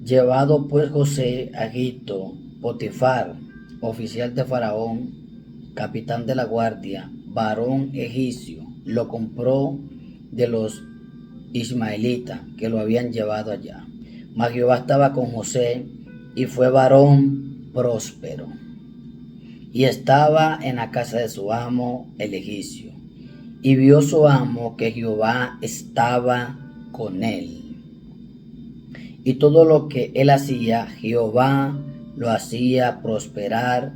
Llevado pues José a Egipto, Potifar, oficial de Faraón, capitán de la guardia, varón egipcio, lo compró de los ismaelitas que lo habían llevado allá. Mas Jehová estaba con José y fue varón próspero. Y estaba en la casa de su amo el egipcio. Y vio su amo que Jehová estaba con él. Y todo lo que él hacía, Jehová lo hacía prosperar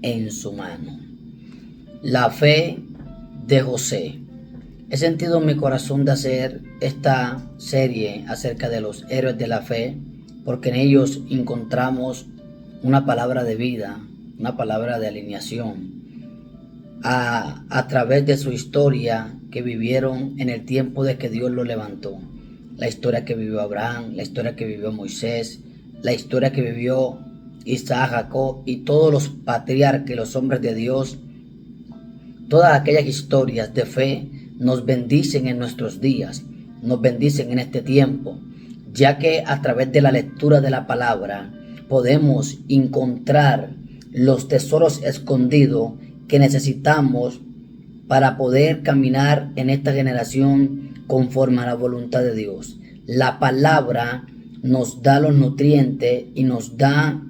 en su mano. La fe de José. He sentido en mi corazón de hacer esta serie acerca de los héroes de la fe, porque en ellos encontramos una palabra de vida, una palabra de alineación, a través de su historia que vivieron en el tiempo de que Dios lo levantó. La historia que vivió Abraham, la historia que vivió Moisés, la historia que vivió Isaac, Jacob y todos los patriarcas, los hombres de Dios. Todas aquellas historias de fe nos bendicen en nuestros días, nos bendicen en este tiempo, ya que a través de la lectura de la palabra podemos encontrar los tesoros escondidos que necesitamos para poder caminar en esta generación conforme a la voluntad de Dios. La palabra nos da los nutrientes y nos da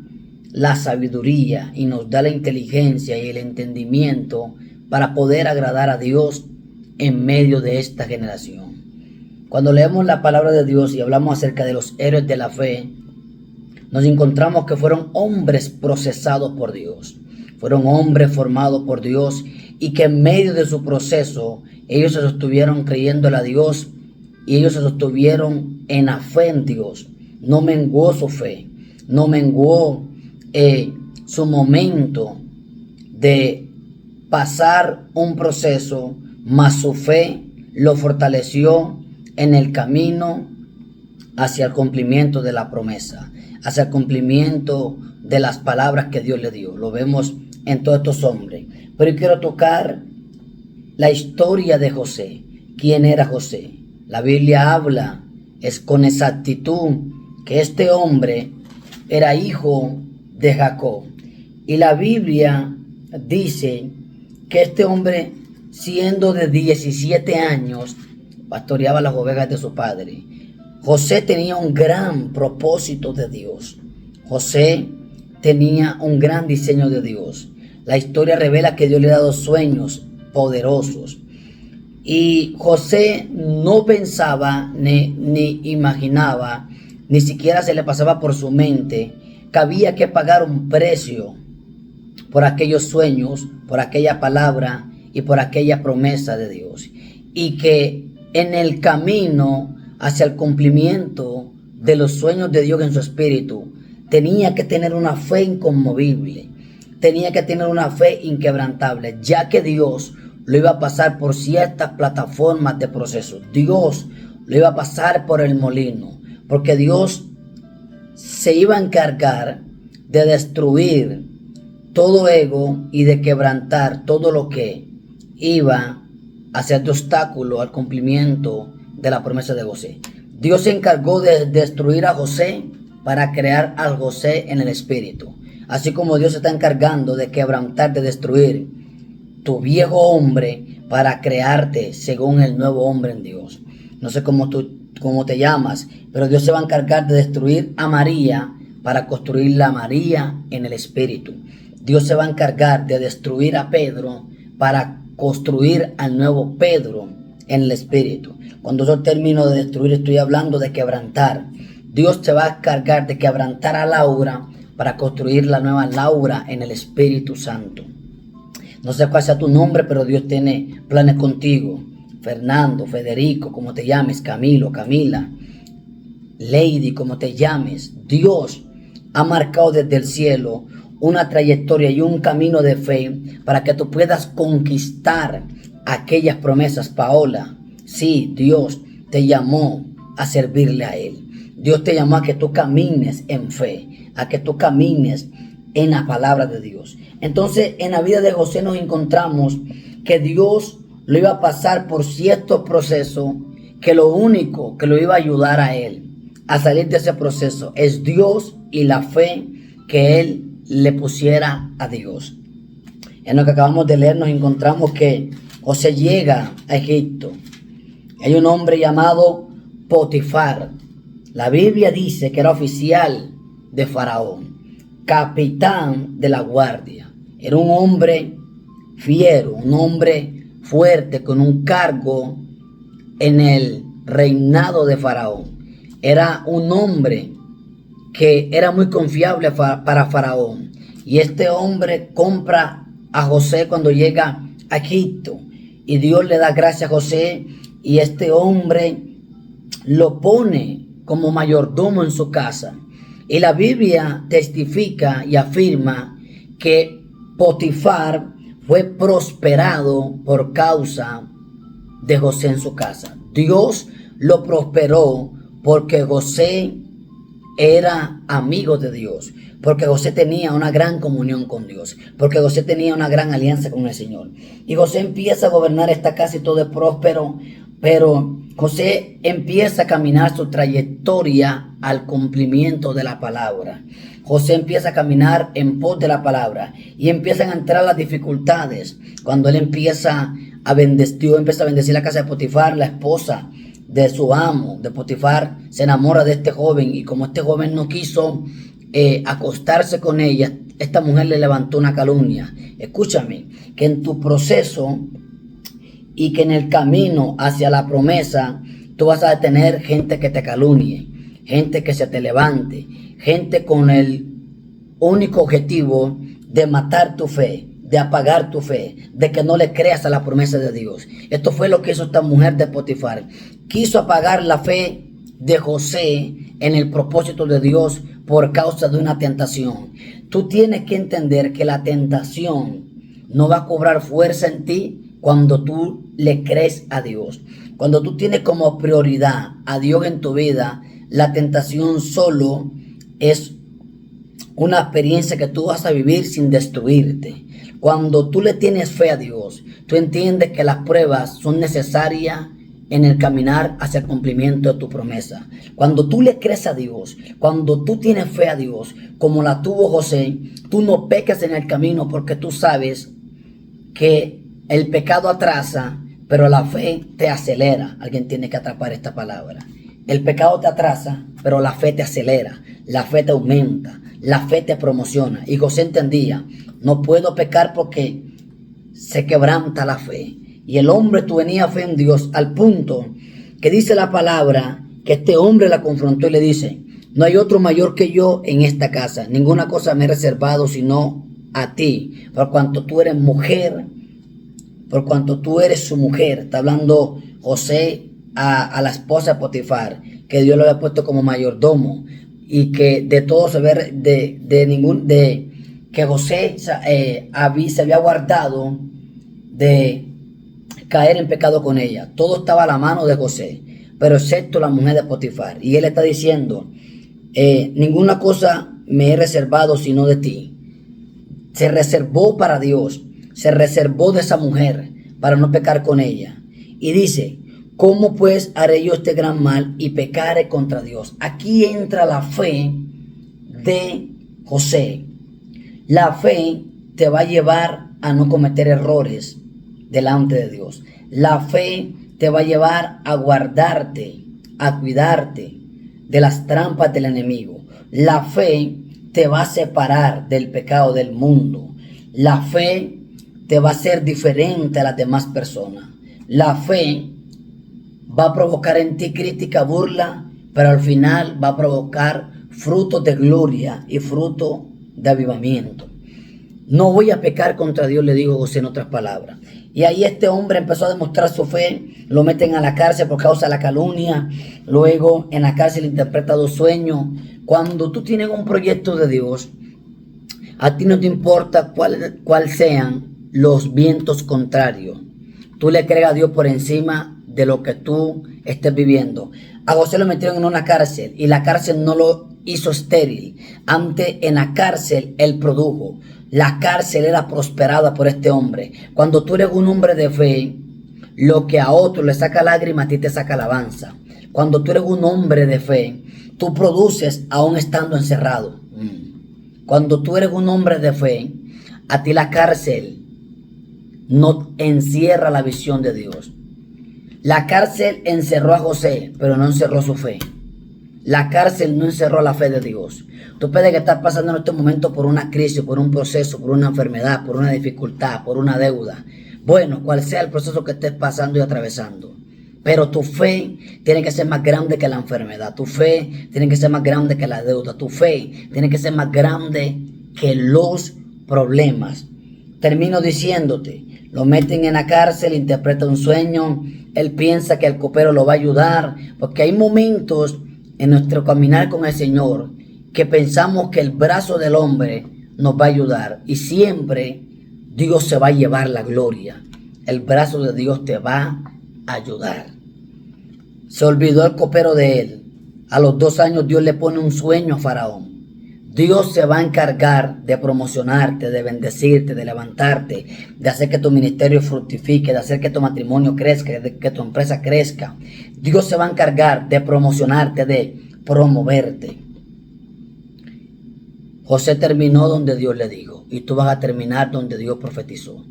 la sabiduría y nos da la inteligencia y el entendimiento para poder agradar a Dios en medio de esta generación. Cuando leemos la palabra de Dios y hablamos acerca de los héroes de la fe, nos encontramos que fueron hombres procesados por Dios, fueron hombres formados por Dios y que en medio de su proceso ellos se sostuvieron creyéndole a Dios y ellos se sostuvieron en la fe en Dios. No menguó su fe, no menguó su momento de pasar un proceso, mas su fe lo fortaleció en el camino hacia el cumplimiento de la promesa, hacia el cumplimiento de las palabras que Dios le dio. Lo vemos en todos estos hombres. Pero yo quiero tocar la historia de José. ¿Quién era José? La Biblia habla con exactitud que este hombre era hijo de Jacob. Y la Biblia dice que este hombre, siendo de 17 años, pastoreaba las ovejas de su padre. José tenía un gran propósito de Dios. José tenía un gran diseño de Dios. La historia revela que Dios le ha dado sueños poderosos. Y José no pensaba ni imaginaba, ni siquiera se le pasaba por su mente que había que pagar un precio por aquellos sueños, por aquella palabra y por aquella promesa de Dios. Y que en el camino hacia el cumplimiento de los sueños de Dios en su espíritu, tenía que tener una fe inconmovible, tenía que tener una fe inquebrantable, ya que Dios lo iba a pasar por ciertas plataformas de proceso. Dios lo iba a pasar por el molino, porque Dios se iba a encargar de destruir todo ego y de quebrantar todo lo que iba a ser de obstáculo al cumplimiento de la promesa de José. Dios se encargó de destruir a José para crear al José en el espíritu. Así como Dios se está encargando de quebrantar, de destruir tu viejo hombre para crearte según el nuevo hombre en Dios. No sé cómo te llamas, pero Dios se va a encargar de destruir a María para construir la María en el espíritu. Dios se va a encargar de destruir a Pedro para construir al nuevo Pedro en el espíritu. Cuando yo termino de destruir, estoy hablando de quebrantar. Dios se va a encargar de quebrantar a Laura para construir la nueva Laura en el Espíritu Santo. No sé cuál sea tu nombre, pero Dios tiene planes contigo. Fernando, Federico, como te llames, Camilo, Camila, Lady, como te llames. Dios ha marcado desde el cielo una trayectoria y un camino de fe para que tú puedas conquistar aquellas promesas. Paola, sí, Dios te llamó a servirle a Él. Dios te llamó a que tú camines en fe, a que tú camines en la palabra de Dios. Entonces, en la vida de José nos encontramos que Dios lo iba a pasar por cierto proceso, que lo único que lo iba a ayudar a él a salir de ese proceso. Es Dios y la fe que él le pusiera a Dios. En lo que acabamos de leer nos encontramos que José llega a Egipto. Hay un hombre llamado Potifar. La Biblia dice que era oficial de Faraón, capitán de la guardia. Era un hombre fiero, un hombre fuerte con un cargo en el reinado de Faraón. Era un hombre que era muy confiable para Faraón. Y este hombre compra a José cuando llega a Egipto. Y Dios le da gracia a José. Y este hombre lo pone como mayordomo en su casa. Y la Biblia testifica y afirma que Potifar fue prosperado por causa de José en su casa. Dios lo prosperó porque José era amigo de Dios, porque José tenía una gran comunión con Dios, porque José tenía una gran alianza con el Señor. Y José empieza a gobernar esta casa y todo es próspero, pero José empieza a caminar su trayectoria al cumplimiento de la palabra. José empieza a caminar en pos de la palabra y empiezan a entrar las dificultades. Cuando él empieza a bendecir la casa de Potifar, la esposa de su amo, de Potifar, se enamora de este joven. Y como este joven no quiso acostarse con ella, esta mujer le levantó una calumnia. Escúchame, que en tu proceso y que en el camino hacia la promesa, tú vas a tener gente que te calumnie, gente que se te levante, gente con el único objetivo de matar tu fe, de apagar tu fe, de que no le creas a la promesa de Dios. Esto fue lo que hizo esta mujer de Potifar. Quiso apagar la fe de José en el propósito de Dios por causa de una tentación. Tú tienes que entender que la tentación no va a cobrar fuerza en ti cuando tú le crees a Dios. Cuando tú tienes como prioridad a Dios en tu vida, la tentación solo es una experiencia que tú vas a vivir sin destruirte. Cuando tú le tienes fe a Dios, tú entiendes que las pruebas son necesarias en el caminar hacia el cumplimiento de tu promesa. Cuando tú le crees a Dios, cuando tú tienes fe a Dios, como la tuvo José, tú no pecas en el camino porque tú sabes que el pecado atrasa, pero la fe te acelera. Alguien tiene que atrapar esta palabra. El pecado te atrasa, pero la fe te acelera, la fe te aumenta, la fe te promociona. Y José entendía, no puedo pecar porque se quebranta la fe. Y el hombre tenía fe en Dios al punto que dice la palabra que este hombre la confrontó y le dice, no hay otro mayor que yo en esta casa, ninguna cosa me he reservado sino a ti, por cuanto tú eres mujer, por cuanto tú eres su mujer. Está hablando José a la esposa de Potifar, que Dios lo había puesto como mayordomo y que de todo se ve que José se había guardado de caer en pecado con ella. Todo estaba a la mano de José, pero excepto la mujer de Potifar. Y él está diciendo, ninguna cosa me he reservado sino de ti. Se reservó para Dios, se reservó de esa mujer para no pecar con ella. Y dice, ¿cómo pues haré yo este gran mal y pecaré contra Dios? Aquí entra la fe de José. La fe te va a llevar a no cometer errores delante de Dios. La fe te va a llevar a guardarte, a cuidarte de las trampas del enemigo. La fe te va a separar del pecado del mundo. La fe te va a hacer diferente a las demás personas. La fe va a provocar en ti crítica, burla, pero al final va a provocar frutos de gloria y fruto de avivamiento. No voy a pecar contra Dios, le dijo José en otras palabras. Y ahí este hombre empezó a demostrar su fe. Lo meten a la cárcel por causa de la calumnia. Luego en la cárcel interpreta 2 sueños. Cuando tú tienes un proyecto de Dios, a ti no te importa cuál sean los vientos contrarios. Tú le crees a Dios por encima de lo que tú estés viviendo. A José lo metieron en una cárcel y la cárcel no lo hizo estéril. Antes en la cárcel él produjo. La cárcel era prosperada por este hombre. Cuando tú eres un hombre de fe, lo que a otro le saca lágrimas, a ti te saca alabanza. Cuando tú eres un hombre de fe, tú produces aún estando encerrado. Cuando tú eres un hombre de fe, a ti la cárcel no encierra la visión de Dios. La cárcel encerró a José, pero no encerró su fe. La cárcel no encerró la fe de Dios. Tú puedes estar pasando en este momento por una crisis, por un proceso, por una enfermedad, por una dificultad, por una deuda. Bueno, cual sea el proceso que estés pasando y atravesando. Pero tu fe tiene que ser más grande que la enfermedad. Tu fe tiene que ser más grande que la deuda. Tu fe tiene que ser más grande que los problemas. Termino diciéndote, lo meten en la cárcel, interpreta un sueño, él piensa que el copero lo va a ayudar, porque hay momentos en nuestro caminar con el Señor que pensamos que el brazo del hombre nos va a ayudar y siempre Dios se va a llevar la gloria. El brazo de Dios te va a ayudar. Se olvidó el copero de él. A los 2 años Dios le pone un sueño a Faraón. Dios se va a encargar de promocionarte, de bendecirte, de levantarte, de hacer que tu ministerio fructifique, de hacer que tu matrimonio crezca, de que tu empresa crezca. Dios se va a encargar de promocionarte, de promoverte. José terminó donde Dios le dijo y tú vas a terminar donde Dios profetizó.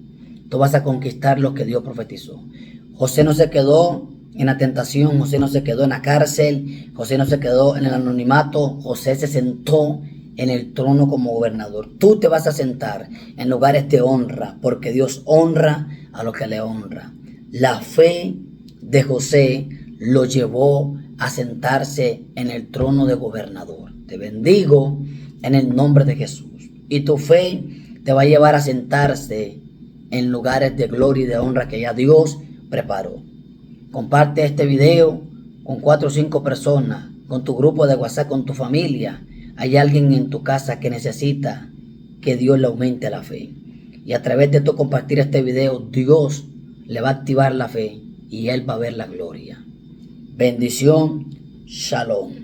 Tú vas a conquistar lo que Dios profetizó. José no se quedó en la tentación, José no se quedó en la cárcel, José no se quedó en el anonimato, José se sentó en el trono como gobernador. Tú te vas a sentar en lugares de honra, porque Dios honra a los que le honra. La fe de José lo llevó a sentarse en el trono de gobernador. Te bendigo en el nombre de Jesús. Y tu fe te va a llevar a sentarse en lugares de gloria y de honra que ya Dios preparó. Comparte este video con 4 o 5 personas, con tu grupo de WhatsApp, con tu familia. Hay alguien en tu casa que necesita que Dios le aumente la fe. Y a través de tu compartir este video, Dios le va a activar la fe y Él va a ver la gloria. Bendición. Shalom.